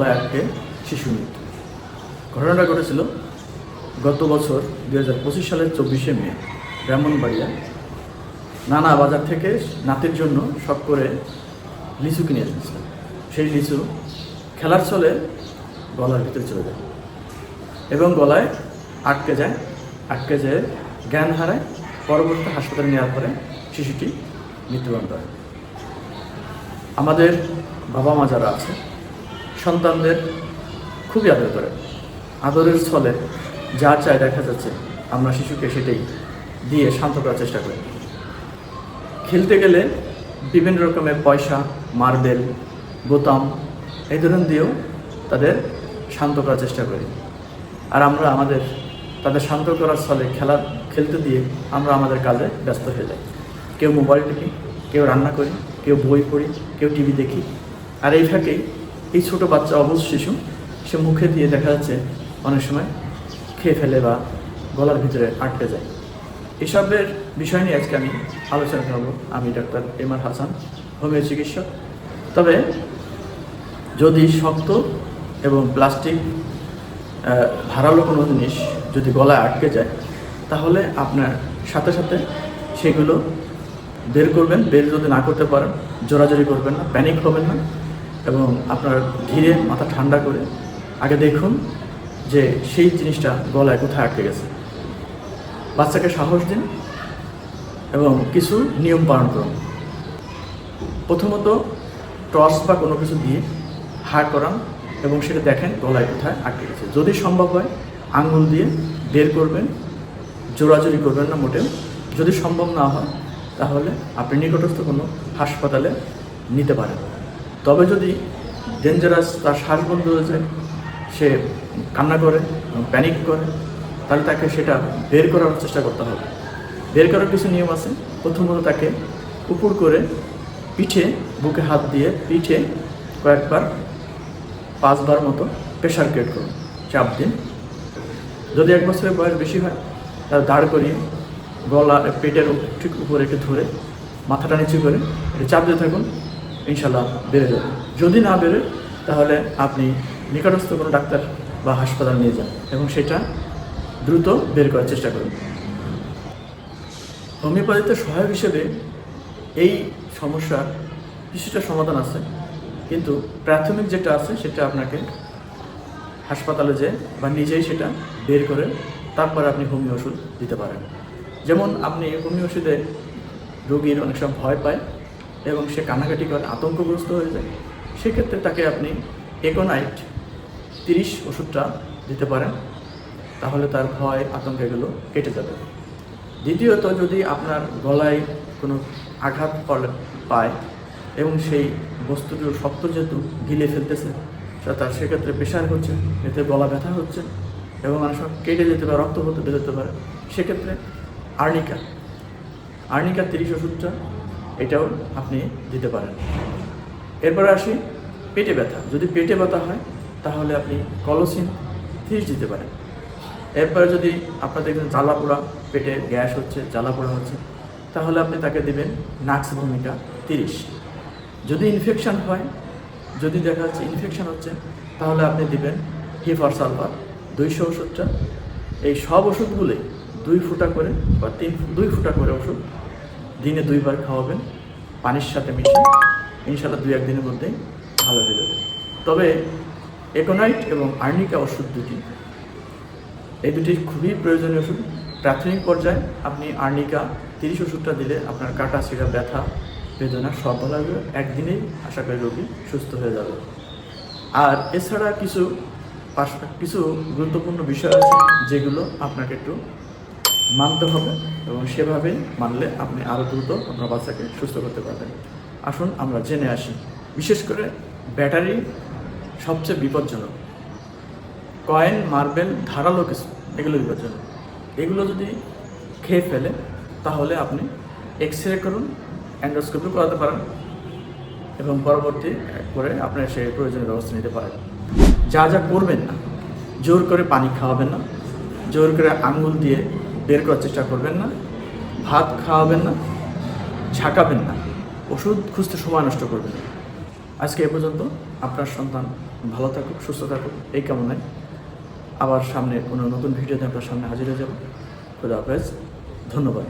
গলায় আটকে শিশু মৃত্যু। ঘটনাটা ঘটেছিল গত বছর 2025 সালের 24শে মে ব্রাহ্মণবাড়িয়া নানা বাজার থেকে নাতির জন্য শখ করে লিচু কিনে এনেছিলাম। সেই লিচু খেলার ছলে গলার ভিতরে চলে যায় এবং গলায় আটকে যেয়ে জ্ঞান হারায়। পরবর্তী হাসপাতালে নেওয়ার পরে শিশুটি মৃত্যুবরণ করে। আমাদের বাবা মা যারা আছে সন্তানদের খুবই আদর করে, আদরের ছলে যা চায় দেখা যাচ্ছে আমরা শিশুকে সেটাই দিয়ে শান্ত করার চেষ্টা করি। খেলতে গেলে বিভিন্ন রকমের পয়সা, মার্বেল, বোতাম এই ধরনের দিয়েও তাদের শান্ত করার চেষ্টা করি। আর আমরা তাদের শান্ত করার ছলে খেলতে দিয়ে আমরা আমাদের কাজে ব্যস্ত হয়ে যাই। কেউ মোবাইল টিপি, কেউ রান্না করি, কেউ বই পড়ি, কেউ টিভি দেখি। আর এই ফাঁকেই এই ছোটো বাচ্চা অবুঝ শিশু সে মুখে দিয়ে দেখা যাচ্ছে অনেক সময় খেয়ে ফেলে বা গলার ভিতরে আটকে যায়। এসবের বিষয় নিয়ে আজকে আমি আলোচনা করব। আমি ডাক্তার এমআর হাসান, হোমিও চিকিৎসক। তবে যদি শক্ত এবং প্লাস্টিক ধারালো কোনো জিনিস যদি গলায় আটকে যায় তাহলে আপনার সাথে সাথে সেগুলো বের করবেন। বের যদি না করতে পারেন জোরাজোরি করবেন না, প্যানিক হবেন না এবং আপনার ধীরে মাথা ঠান্ডা করে আগে দেখুন যে সেই জিনিসটা গলায় কোথায় আটকে গেছে। বাচ্চাকে সাহস দিন এবং কিছু নিয়ম পালন করুন। প্রথমত টর্চ বা কোনো কিছু দিয়ে হাঁ করান এবং সেটা দেখেন গলায় কোথায় আটকে গেছে। যদি সম্ভব হয় আঙ্গুল দিয়ে বের করবেন, জোরাজোরি করবেন না মোটেও। যদি সম্ভব না হয় তাহলে আপনি নিকটস্থ কোনো হাসপাতালে নিতে পারেন। তবে যদি ডেঞ্জারাস, তার শ্বাস বন্ধ হয়ে যায়, সে কান্না করে, প্যানিক করে, তাহলে তাকে সেটা বের করার চেষ্টা করতে হবে। বের করার কিছু নিয়ম আছে। প্রথমত তাকে উপর করে পিঠে, বুকে হাত দিয়ে পিঠে কয়েকবার 5 বার মতো প্রেশার ক্রিয়েট করুন, চাপ দিন। যদি 1 বছরের বয়স বেশি হয় তাহলে দাঁড় করিয়ে গলা পেটের ঠিক উপরে একটু ধরে মাথাটা নিচু করে একটু চাপ দিয়ে থাকুন, ইনশাল্লাহ বেড়ে যাবে। যদি না বেরোয় তাহলে আপনি নিকটস্থ কোনো ডাক্তার বা হাসপাতাল নিয়ে যান এবং সেটা দ্রুত বের করার চেষ্টা করুন। হোমিওপ্যাথিতে সহায়ক হিসেবে এই সমস্যার কিছুটা সমাধান আছে, কিন্তু প্রাথমিক যেটা আছে সেটা আপনাকে হাসপাতালে যেয়ে বা নিজেই সেটা বের করে তারপরে আপনি হোমিও ওষুধ দিতে পারেন। যেমন আপনি হোমিও ওষুধে রোগীর অনেক সময় ভয় পায় এবং সে কান্নাকাটি করে, আতঙ্কগ্রস্ত হয়ে যায়। সেক্ষেত্রে তাকে আপনি একোনাইট 30 ওষুধটা দিতে পারেন, তাহলে তার ভয়, আতঙ্ক এগুলো কেটে যাবে। দ্বিতীয়ত, যদি আপনার গলায় কোনো আঘাত পায় এবং সেই বস্তুটি শক্ত যেহেতু গিলে ফেলতেছে, তার সেক্ষেত্রে প্রেশার হচ্ছে, এতে গলা ব্যথা হচ্ছে এবং অনেক সময় কেটে যেতে পারে, রক্ত হতে বেরোতে পারে, সেক্ষেত্রে আর্নিকা 30 ওষুধটা এটাও আপনি দিতে পারেন। এরপরে আসি পেটে ব্যথা। যদি পেটে ব্যথা হয় তাহলে আপনি কলোসিন 30 দিতে পারেন। এরপরে যদি আপনার দেখবেন জ্বালা পোড়া, পেটে গ্যাস হচ্ছে, জ্বালা পোড়া হচ্ছে, তাহলে আপনি তাকে দেবেন নাক্স ভূমিকা 30। যদি ইনফেকশান হয়, যদি দেখা যাচ্ছে ইনফেকশান হচ্ছে, তাহলে আপনি দিবেন হিফার সালফার 200 ওষুধটা। এই সব ওষুধগুলি 2 ফুটা করে বা 2 ফুটা করে ওষুধ দিনে 2 বার খাওয়াবেন পানির সাথে মিশিয়ে, ইনশাল্লাহ 2-1 দিনের মধ্যেই ভালো হয়ে যাবে। তবে একোনাইট এবং আর্নিকা ওষুধ এই দুটি খুবই প্রয়োজনীয় ওষুধ। প্রাথমিক পর্যায়ে আপনি আর্নিকা 30 ওষুধটা দিলে আপনার কাটা ছিঁড়া, ব্যথা, বেদনা সব ভালো হবে। একদিনেই আশা করি রোগী সুস্থ হয়ে যাবে। আর এছাড়া কিছু গুরুত্বপূর্ণ বিষয় আছে যেগুলো আপনাকে একটু মানতে হবে এবং সেভাবে মানলে আপনি আরও দ্রুত আপনার বাচ্চাকে সুস্থ করতে পারবেন। আসুন আমরা জেনে আসি। বিশেষ করে ব্যাটারি সবচেয়ে বিপজ্জনক। কয়েন, মার্বেল, ধারালো কিছু এগুলো বিপজ্জনক। এগুলো যদি খেয়ে ফেলে তাহলে আপনি এক্সরে করুন, এন্ডোস্কোপি করাতে পারেন এবং পরবর্তী করে আপনার সেই প্রয়োজনীয় ব্যবস্থা নিতে পারেন। যা করবেন না, জোর করে পানি খাওয়াবেন না, জোর করে আঙ্গুল দিয়ে বের করার চেষ্টা করবেন না, ভাত খাওয়াবেন না, ঝাঁকাবেন না, ওষুধ খুঁজতে সময় নষ্ট করবেন না। আজকে এ পর্যন্ত। আপনার সন্তান ভালো থাকুক, সুস্থ থাকুক এই কামনায় আবার সামনে কোনো নতুন ভিডিওতে আপনার সামনে হাজির হয়ে যাব। খুদা হাফেজ, ধন্যবাদ।